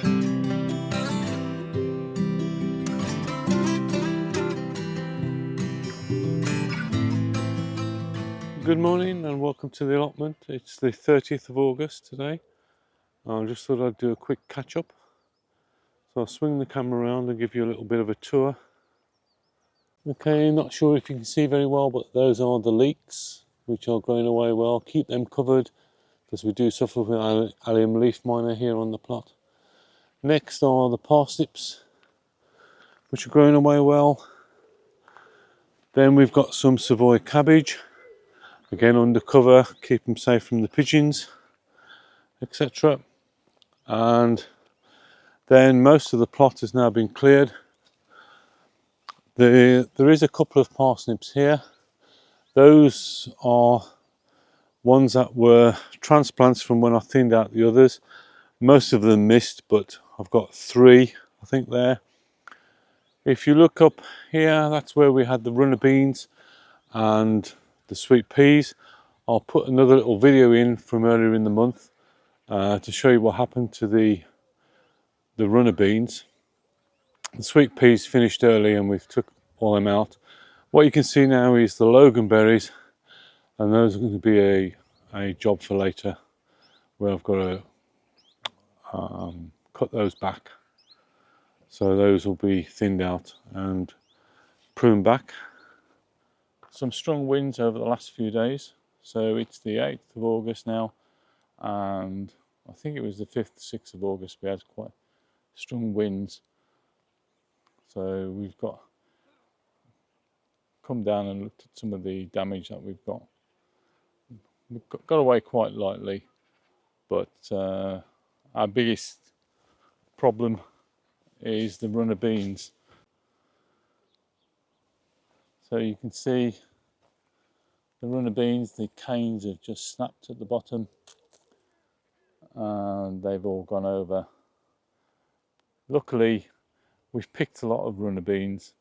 Good morning and welcome to the allotment. It's the 30th of August today. I just thought I'd do a quick catch up. So I'll swing the camera around and give you a little bit of a tour. Okay, not sure if you can see very well, but those are the leeks, which are growing away well. Keep them covered because we do suffer with allium leaf miner here on the plot. Next are the parsnips, which are growing away well. Then we've got some Savoy cabbage, again under cover, keep them safe from the pigeons, etc. And then most of the plot has now been cleared. There is a couple of parsnips here. Those are ones that were transplants from when I thinned out the others. Most of them missed, but I've got 3, I think, there. If you look up here, that's where we had the runner beans and the sweet peas. I'll put another little video in from earlier in the month to show you what happened to the runner beans. The sweet peas finished early and we've took all them out. What you can see now is the loganberries, and those are going to be a job for later, where I've got to cut those back. So those will be thinned out and pruned back. Some strong winds over the last few days. So it's the 8th of August now, and I think it was the 5th, 6th of August we had quite strong winds. So we've come down and looked at some of the damage that we've got. We've got away quite lightly, but our biggest problem is the runner beans. So you can see the runner beans, the canes have just snapped at the bottom and they've all gone over. Luckily, we've picked a lot of runner beans.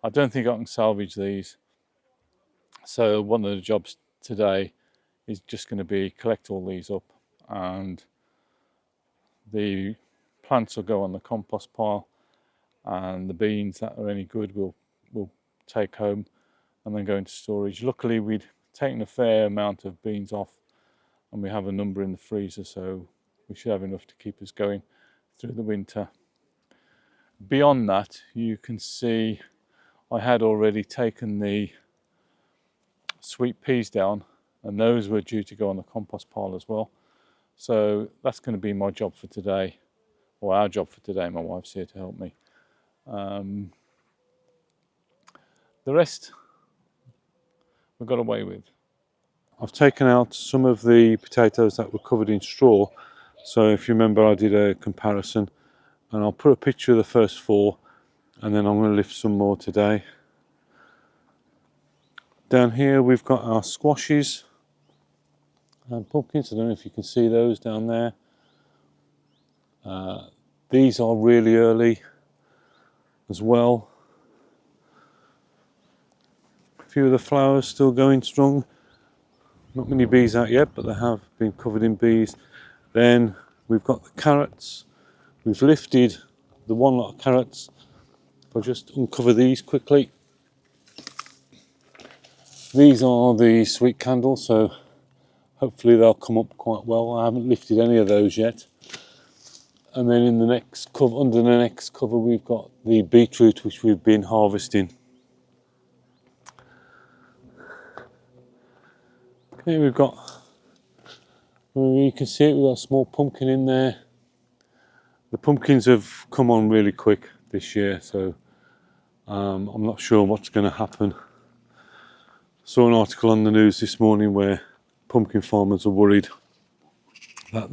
I don't think I can salvage these. So one of the jobs today is just going to be collect all these up, and the plants will go on the compost pile, and the beans that are any good we'll take home and then go into storage. Luckily, we'd taken a fair amount of beans off and we have a number in the freezer, so we should have enough to keep us going through the winter. Beyond that, you can see I had already taken the sweet peas down, and those were due to go on the compost pile as well. So that's going to be my job for today, or our job for today. My wife's here to help me. The rest we got away with. I've taken out some of the potatoes that were covered in straw. So if you remember, I did a comparison, and I'll put a picture of the first 4, and then I'm going to lift some more today. Down here we've got our squashes and pumpkins. I don't know if you can see those down there. These are really early as well. A few of the flowers still going strong. Not many bees out yet, but they have been covered in bees. Then we've got the carrots. We've lifted the one lot of carrots. I'll just uncover these quickly. These are the sweet candles, so hopefully they'll come up quite well. I haven't lifted any of those yet. And then in the next cover, under the next cover, we've got the beetroot, which we've been harvesting. Okay, you can see it, we've got a small pumpkin in there. The pumpkins have come on really quick this year, so I'm not sure what's going to happen. Saw an article on the news this morning where pumpkin farmers are worried that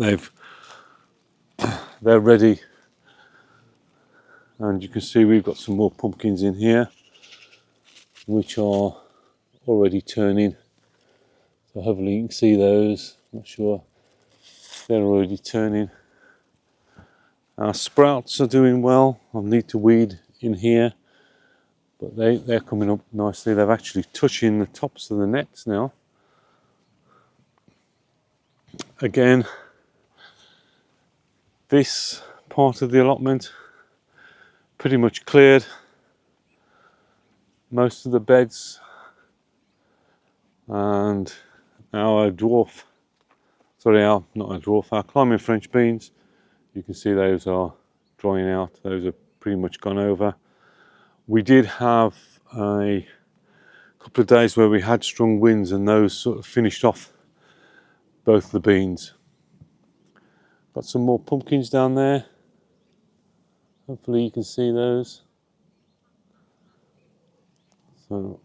they're ready, and you can see we've got some more pumpkins in here which are already turning, so hopefully you can see those. Not sure, they're already turning. Our sprouts are doing well. I'll need to weed in here, but they're coming up nicely. They're actually touching the tops of the nets now. Again, this part of the allotment pretty much cleared. Most of the beds, and our dwarf, our climbing French beans, you can see those are drying out. Those are pretty much gone over. We did have a couple of days where we had strong winds, and those sort of finished off both the beans. Got some more pumpkins down there. Hopefully you can see those. So,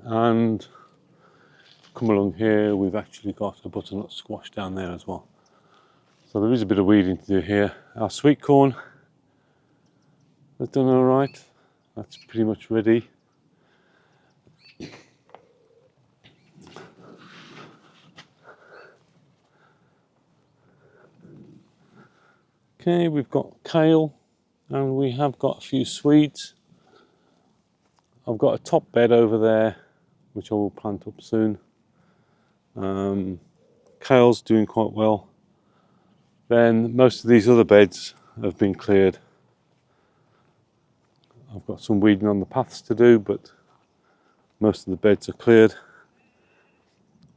and come along here, we've actually got a butternut squash down there as well. So there is a bit of weeding to do here. Our sweet corn has done all right. That's pretty much ready. Okay, we've got kale, and we have got a few swedes. I've got a top bed over there, which I will plant up soon. Kale's doing quite well. Then most of these other beds have been cleared. I've got some weeding on the paths to do, but most of the beds are cleared.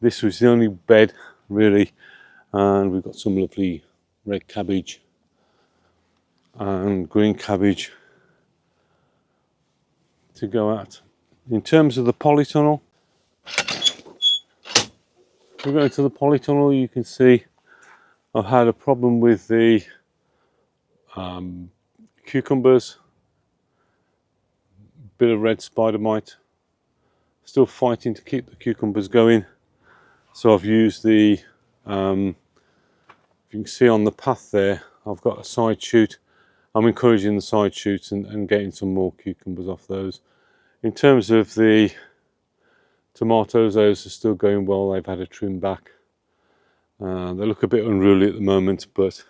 This was the only bed really, and we've got some lovely red cabbage and green cabbage to go at. In terms of the polytunnel, we're going to the polytunnel. You can see I've had a problem with the cucumbers, bit of red spider mite. Still fighting to keep the cucumbers going, so I've used the if you can see on the path there, I've got a side shoot. I'm encouraging the side shoots and getting some more cucumbers off those. In terms of the tomatoes, those are still going well. They've had a trim back. They look a bit unruly at the moment, but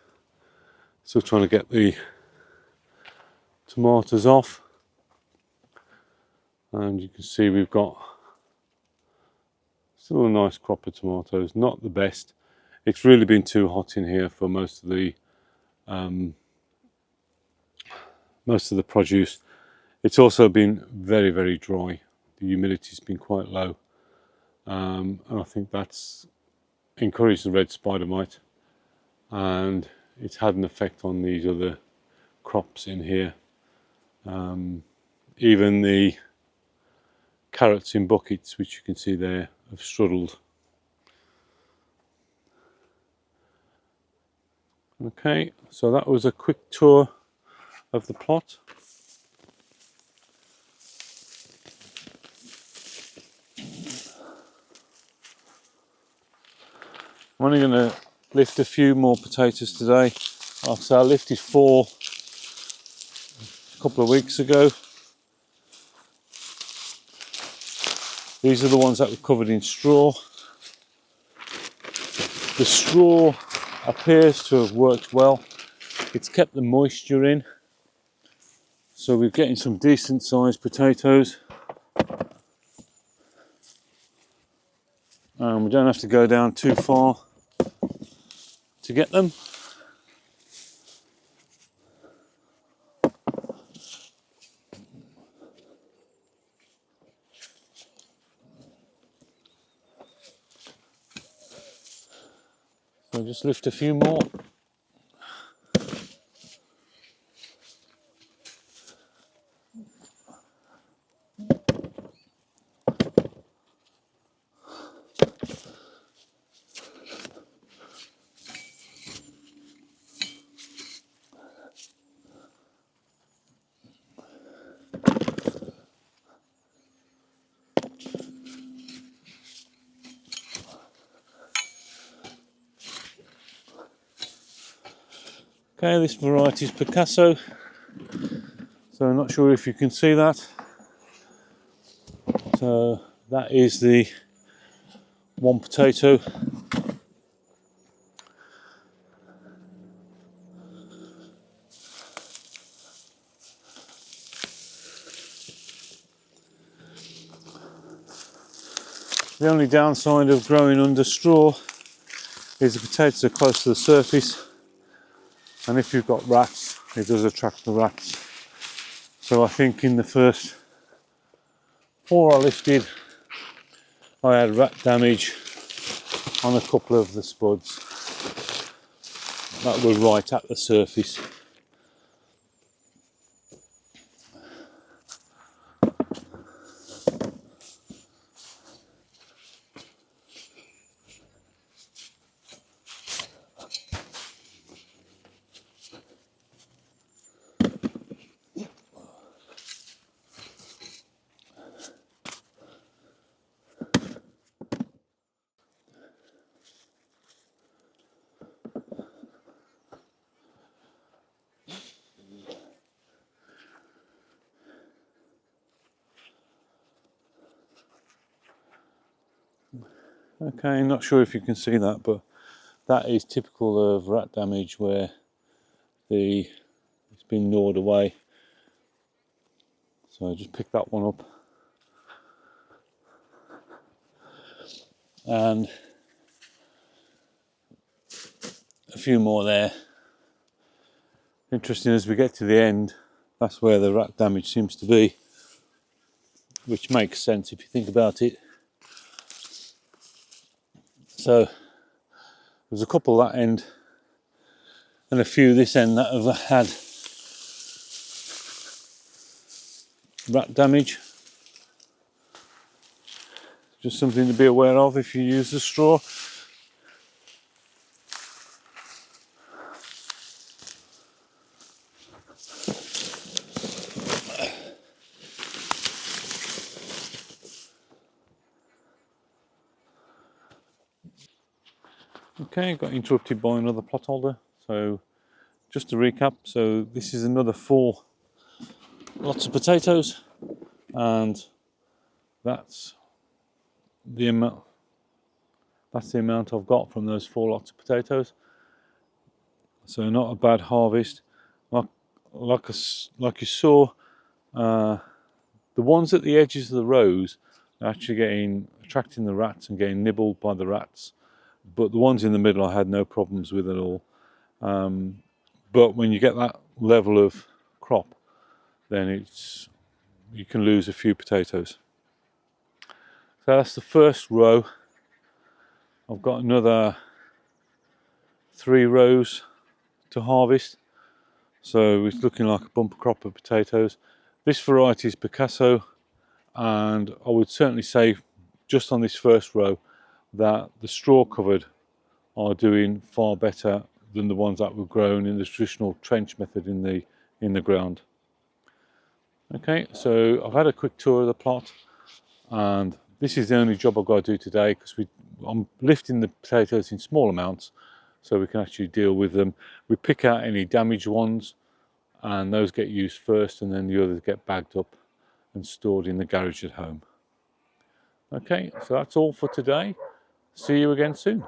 still trying to get the tomatoes off. And you can see we've got still a nice crop of tomatoes. Not the best. It's really been too hot in here for most of the produce. It's also been very, very dry. The humidity's been quite low, and I think that's encouraged the red spider mite, and it's had an effect on these other crops in here. Even the carrots in buckets, which you can see there, have struggled. Okay, so that was a quick tour of the plot. I'm only going to lift a few more potatoes today. Like I say, I lifted 4 a couple of weeks ago. These are the ones that were covered in straw. The straw appears to have worked well. It's kept the moisture in, so we're getting some decent sized potatoes. And we don't have to go down too far to get them. So just lift a few more. Okay, this variety is Picasso, so I'm not sure if you can see that. So that is the one potato. The only downside of growing under straw is the potatoes are close to the surface, and if you've got rats, it does attract the rats. So I think in the first 4 I lifted, I had rat damage on a couple of the spuds that were right at the surface. Okay, not sure if you can see that, but that is typical of rat damage where it's been gnawed away. So I just picked that one up, and a few more there. Interesting, as we get to the end, that's where the rat damage seems to be, which makes sense if you think about it. So there's a couple that end and a few this end that have had rat damage. Just something to be aware of if you use the straw. Okay, got interrupted by another plot holder. So just to recap, so this is another 4 lots of potatoes, and that's the amount I've got from those 4 lots of potatoes. So not a bad harvest. Like you saw, the ones at the edges of the rows are actually attracting the rats and getting nibbled by the rats, but the ones in the middle I had no problems with at all. But when you get that level of crop, then you can lose a few potatoes. So that's the first row. I've got another 3 rows to harvest, so it's looking like a bumper crop of potatoes. This variety is Picasso, and I would certainly say just on this first row that the straw covered are doing far better than the ones that were grown in the traditional trench method in the ground. Okay, so I've had a quick tour of the plot, and this is the only job I've got to do today because I'm lifting the potatoes in small amounts so we can actually deal with them. We pick out any damaged ones, and those get used first, and then the others get bagged up and stored in the garage at home. Okay, so that's all for today. See you again soon.